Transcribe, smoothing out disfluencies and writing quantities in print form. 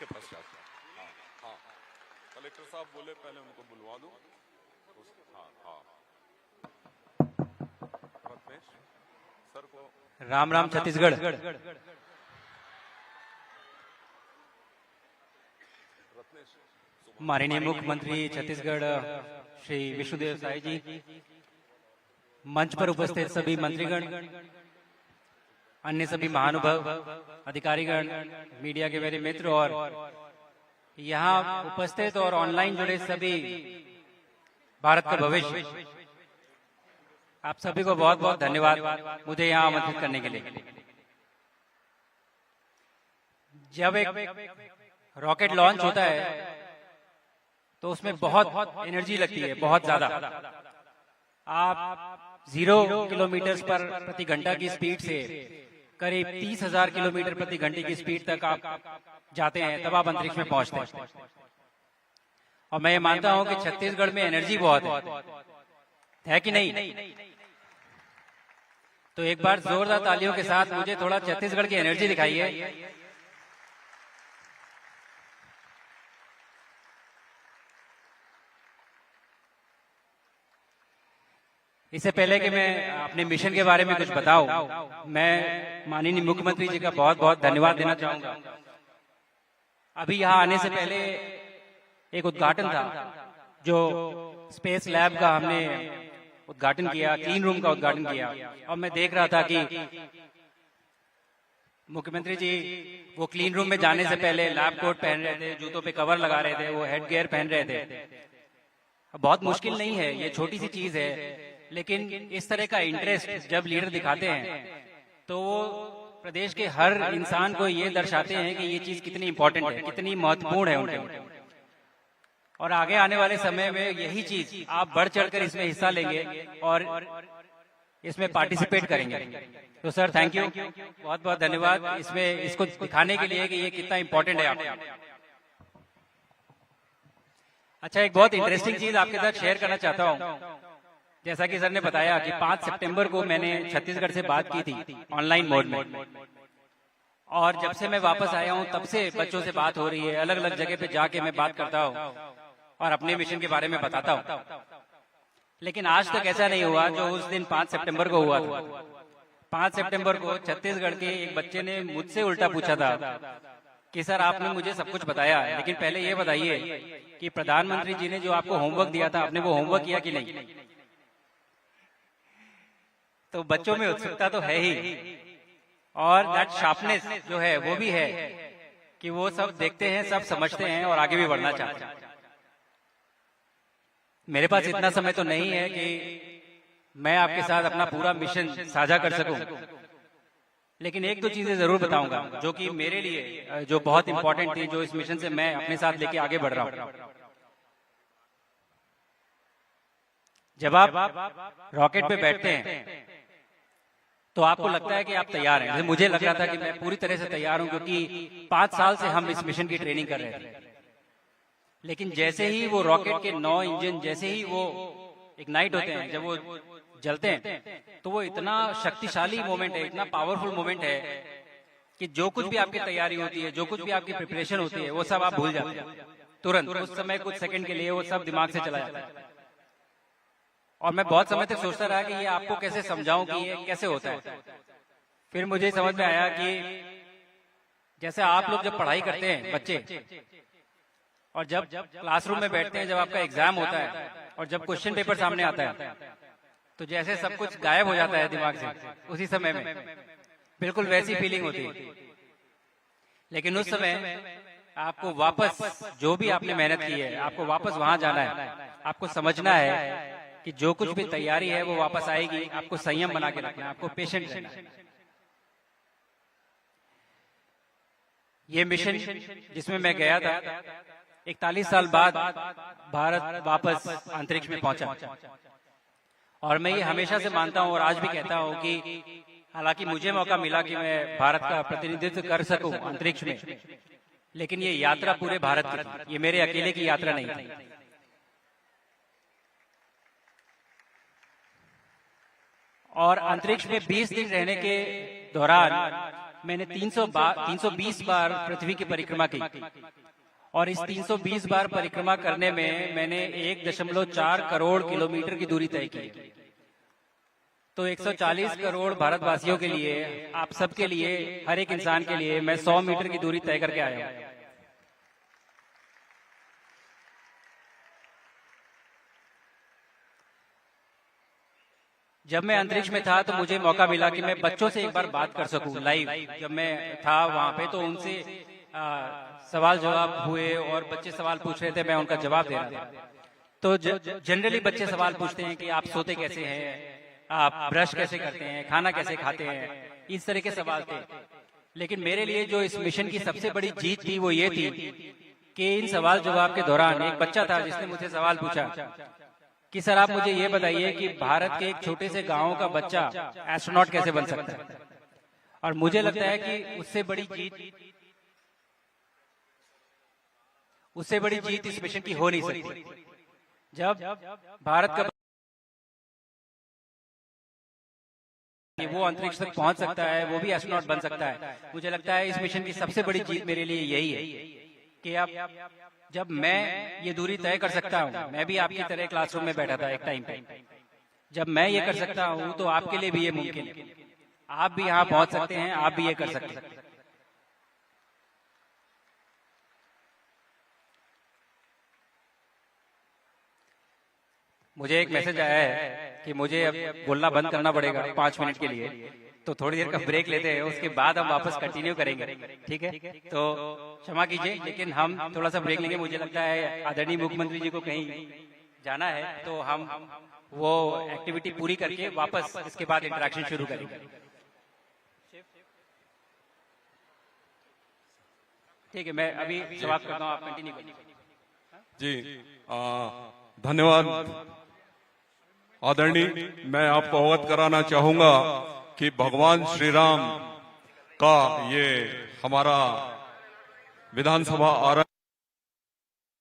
इसके पश्चात। हाँ हाँ, कलेक्टर साहब बोले पहले उनको बुलवा दो। हाँ हाँ, रत्नेश सर को। राम राम छत्तीसगढ़। माननीय मुख्यमंत्री छत्तीसगढ़ श्री विष्णुदेव साय जी, मंच पर उपस्थित सभी मंत्रीगण, अन्य सभी महानुभाव, अधिकारीगण, मीडिया के मेरे मित्र और यहाँ उपस्थित और ऑनलाइन जुड़े सभी भारत का भविष्य, आप सभी को बहुत बहुत धन्यवाद मुझे यहाँ आमंत्रित करने के लिए। जब एक रॉकेट लॉन्च होता है तो उसमें बहुत एनर्जी लगती है, बहुत ज्यादा। आप 0 किलोमीटर पर प्रति घंटा की स्पीड से करीब 30,000 किलोमीटर प्रति घंटे की स्पीड तक आप जाते हैं, तब आप अंतरिक्ष में पहुंचते हैं। और मैं ये मानता हूं कि छत्तीसगढ़ में एनर्जी बहुत है कि नहीं? तो एक बार जोरदार तालियों के साथ मुझे थोड़ा छत्तीसगढ़ की एनर्जी दिखाइए। इससे पहले कि मैं अपने मिशन के बारे में कुछ बताऊं, मैं माननीय मुख्यमंत्री जी का बहुत बहुत धन्यवाद देना चाहूंगा। अभी यहाँ आने से पहले एक उद्घाटन था, जो स्पेस लैब का हमने उद्घाटन किया, क्लीन रूम का उद्घाटन किया। और मैं देख रहा था कि मुख्यमंत्री जी वो क्लीन रूम में जाने से पहले लैब कोट पहन रहे थे, जूतों पे कवर लगा रहे थे, वो हेड गियर पहन रहे थे। बहुत मुश्किल नहीं है, ये छोटी सी चीज है, लेकिन इस तरह का इंटरेस्ट जब लीडर दिखाते हैं तो वो प्रदेश के हर इंसान को ये दर्शाते हैं कि ये चीज कितनी इंपॉर्टेंट है, कितनी महत्वपूर्ण है उनके। और आगे आने वाले समय में यही चीज आप बढ़ चढ़कर इसमें हिस्सा लेंगे और इसमें पार्टिसिपेट करेंगे। तो सर थैंक यू, बहुत बहुत धन्यवाद इसमें इसको दिखाने के लिए कि ये कितना इंपॉर्टेंट है आपको। अच्छा, एक बहुत इंटरेस्टिंग चीज आपके साथ शेयर करना चाहता हूँ। जैसा कि सर ने बताया कि 5 सितंबर को मैंने छत्तीसगढ़ से बात की थी ऑनलाइन मोड में, और जब से मैं वापस आया हूँ तब से बच्चों से बात हो रही है। अलग अलग जगह पे जाके मैं बात करता हूँ और अपने मिशन के बारे में बताता हूँ, लेकिन आज तक ऐसा नहीं हुआ जो उस दिन 5 सितंबर को हुआ था। 5 सितंबर को छत्तीसगढ़ के एक बच्चे ने मुझसे उल्टा पूछा था कि सर आपने मुझे सब कुछ बताया, लेकिन पहले ये बताइए कि प्रधानमंत्री जी ने जो आपको होमवर्क दिया था, आपने वो होमवर्क किया कि नहीं? तो बच्चों में उत्सुकता तो है ही, और दैट शार्पनेस जो है वो भी है कि वो सब देखते हैं, सब समझते हैं और आगे भी बढ़ना चाहते हैं। मेरे पास इतना समय तो नहीं है कि मैं आपके साथ अपना पूरा मिशन साझा कर सकूं, लेकिन एक दो चीजें जरूर बताऊंगा जो कि मेरे लिए जो बहुत इंपॉर्टेंट थी, जो इस मिशन से मैं अपने साथ लेके आगे बढ़ रहा हूं। जब आप रॉकेट पे बैठते हैं तो आपको लगता है कि आप तैयार हैं। मुझे लग रहा था कि मैं पूरी तरह से तैयार हूं, क्योंकि 5 साल से हम इस मिशन की ट्रेनिंग कर रहे थे। लेकिन जैसे ही वो रॉकेट के 9 इंजन जैसे ही वो इग्नाइट होते हैं, जब वो जलते हैं, तो वो इतना शक्तिशाली मोमेंट है, इतना पावरफुल मोमेंट है कि जो कुछ भी आपकी तैयारी होती है, जो कुछ भी आपकी प्रिपरेशन होती है, वो सब आप भूल जाते हैं तुरंत। उस समय कुछ सेकंड के लिए वो सब दिमाग से चला जाता है। और मैं बहुत समय तक सोचता रहा कि ये आपको कैसे समझाऊं कि ये कैसे होता है। फिर मुझे समझ में आया कि जैसे आप लोग जब पढ़ाई करते हैं बच्चे, और जब क्लासरूम में बैठते हैं, जब आपका एग्जाम होता है और जब क्वेश्चन पेपर सामने आता है, तो जैसे सब कुछ गायब हो जाता है दिमाग से उसी समय में, बिल्कुल वैसी फीलिंग होती है। लेकिन उस समय आपको वापस जो भी आपने मेहनत की है, आपको वापस वहां जाना है। आपको समझना है कि जो कुछ भी तैयारी है वो वापस आएगी। आपको संयम बना के रखना है, आपको पेशेंट रहना है। ये मिशन जिसमें मैं गया था, 41 साल बाद भारत वापस अंतरिक्ष में पहुंचा। और मैं ये हमेशा से मानता हूं और आज भी कहता हूं कि हालांकि मुझे मौका मिला कि मैं भारत का प्रतिनिधित्व कर सकूं अंतरिक्ष में, लेकिन ये यात्रा पूरे भारत की थी, ये मेरे अकेले की यात्रा नहीं थी। और अंतरिक्ष में 20 दिन रहने के दौरान मैंने 320 बार पृथ्वी की परिक्रमा की, और इस 320 बार परिक्रमा करने में मैंने 1.4 करोड़ किलोमीटर की दूरी तय की। तो 140 करोड़ भारतवासियों के लिए, आप सबके लिए, हर एक इंसान के लिए मैं 100 मीटर की दूरी तय करके आया हूं। जब मैं अंतरिक्ष में था तो मुझे मौका मिला कि मैं बच्चों से एक बार बात कर सकूं लाइव। जब मैं था वहां पे तो उनसे सवाल जवाब हुए और बच्चे सवाल पूछ रहे थे, मैं उनका जवाब दे रहा था। तो जनरली बच्चे सवाल पूछते हैं कि आप सोते कैसे हैं, आप ब्रश कैसे करते हैं, खाना कैसे खाते हैं, इस तरह के सवाल थे। लेकिन मेरे लिए जो इस मिशन की सबसे बड़ी जीत थी वो ये थी कि इन सवाल जवाब के दौरान एक बच्चा था जिसने मुझे सवाल पूछा कि सर आप मुझे ये बताइए कि भारत के एक छोटे से गांव का बच्चा एस्ट्रोनॉट कैसे बन सकता है। और मुझे लगता है कि उससे बड़ी जीत इस मिशन की हो नहीं सकती। जब भारत का वो अंतरिक्ष तक पहुंच सकता है, वो भी एस्ट्रोनॉट बन सकता है। मुझे लगता है इस मिशन की सबसे बड़ी जीत मेरे लिए यही है कि अब जब मैं ये दूरी तय कर सकता हूँ, मैं भी आपकी तरह क्लासरूम में बैठा था एक टाइम पे, जब मैं ये कर सकता हूँ तो आपके लिए भी ये मुमकिन है। आप भी यहाँ पहुंच सकते हैं, आप भी ये कर सकते हैं। मुझे एक मैसेज आया है कि मुझे अब बोलना बंद करना पड़ेगा 5 मिनट के लिए, तो थोड़ी देर का ब्रेक लेते हैं, उसके बाद हम वापस कंटिन्यू करेंगे। ठीक है, तो क्षमा कीजिए, लेकिन हम थोड़ा सा ब्रेक लेंगे। मुझे लगता है आदरणीय मुख्यमंत्री जी को कहीं जाना है, तो हम वो एक्टिविटी पूरी करके वापस इसके बाद इंटरेक्शन शुरू करेंगे। ठीक है, मैं अभी समाप्त करता हूँ, आप कंटिन्यू करिए। जी धन्यवाद आदरणीय। मैं आपको अवगत कराना चाहूंगा कि भगवान श्री राम का ये हमारा विधानसभा